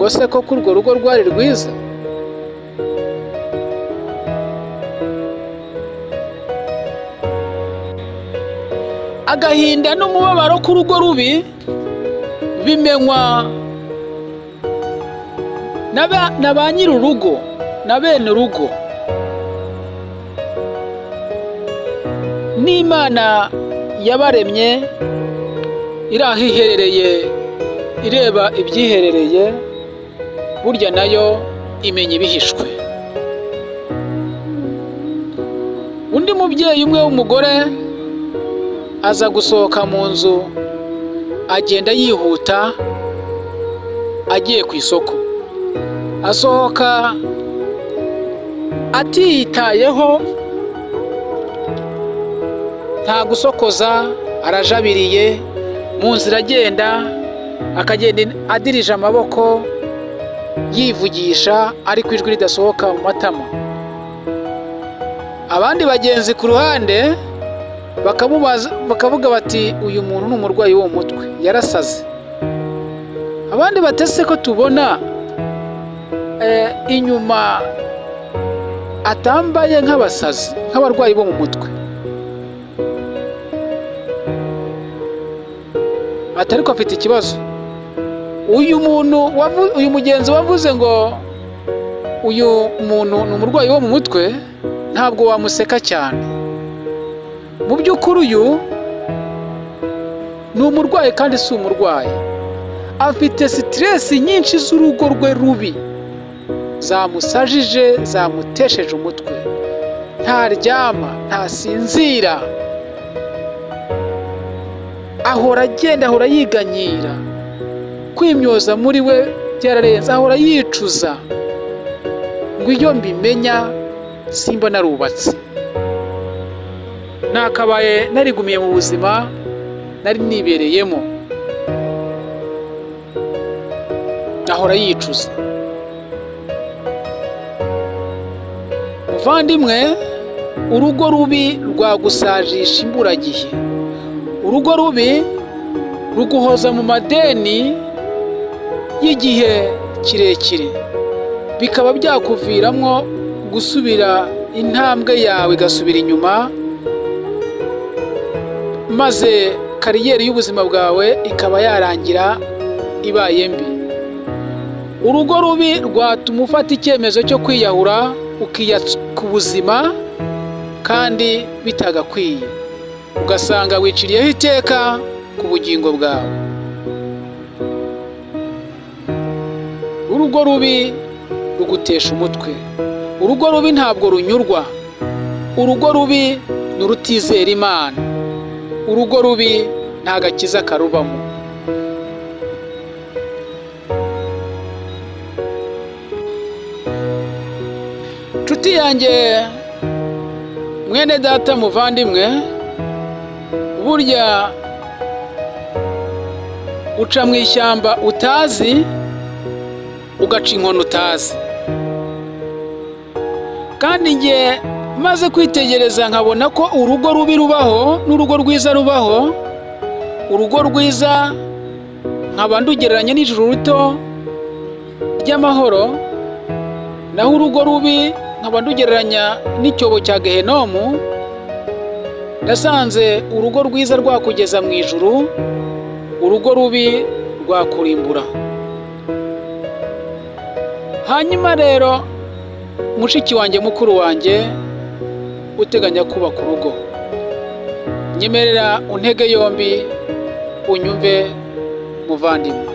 ubwo se ko kuri urwo rugo rwari rwiza? Agahinda n'umubabaro k'urugo rubi bimenywa na ba nyir'urugo na bene urugo. N'Imana yabaremye iri aho iherereye ireba ibyiherereye, burya nayo imenya ibihishwe. Undi mubyeyi umwe w'umugore aza gusohoka mu nzu, agenda yihuta agiye ku isoko. Asohoka atitayeho, nta gusokoza, arajabiriye mu nzira agenda, akagenda adirije amaboko yivugisha ariko ijwi ridasohoka mu matama. Abandi bagenzi ku ruhande bakavuga bati uyu muntu ni umurwayi wo mu mutwe, yarasaze. Abandi batese ko tubona inyuma atambaye nk'abasazi, nk'abarwayi bo mu mutwe. Atari ko afite ikibazo. Uyu mugenzi wavuze ngo uyu muntu ni umurwayi wo mu mutwe, ntabwo wamuseka cyane. Mu by'ukuri uyu ni umurwayi kandi si umurwayi. Afite stress nyinshi z'urugo rwe rubi, zamusajije, zamutesheje umutwe. Ntaryama, ntasinzira, ahora agenda, ahora yiganyira. Kwimyoza muri we byararenze, ahora yicuza ngo iyo mbimenya simba narubatse, nakabaye narigumiye mu buzima nari nibereyemo. Ahora yicuza. Muvandimwe, urugo rubi rwagusajisha imburagihe. Urugo rubi ruguhoza mu madeni y'igihe kirekire, bikaba byakuviramo gusubira intambwe yawe igasubira inyuma, maze kariyeri y'ubuzima bwawe ikaba yarangira ibaye mbi. Urugo rubi rwatuma ufata icyemezo cyo kwiyahura, ukiyatsa ku buzima kandi bitagakwiye, ugasanga wiciriyeho iteka ku bugingo bwawe. Urugo rubi rugutesha umutwe. Urugo rubi ntabwo runyurwa. Urugo rubi ni urutizera Imana. Urugo rubi nta gakiza karubamo. Nshuti yanjye, mwene data, muvandimwe, burya uca mu ishyamba utazi, ugaca inkono utazi. Kandi njye maze kwitegereza nkabona ko urugo rubi rubaho n'urugo rwiza rubaho. Urugo rwiza nkaba ndugereranya n'ijuru rito ry'amahoro, naho urugo rubi nkaba ndugereranya n'icyobo cya Gehenomu. Nasanze urugo rwiza rwakugeza mu ijuru, urugo rubi rwakurimbura. Hanyuma rero, mushiki wanjye, mukuru wanjye uteganya kubaka urugo, nyemerera untege yombi unyumve muvandimwe.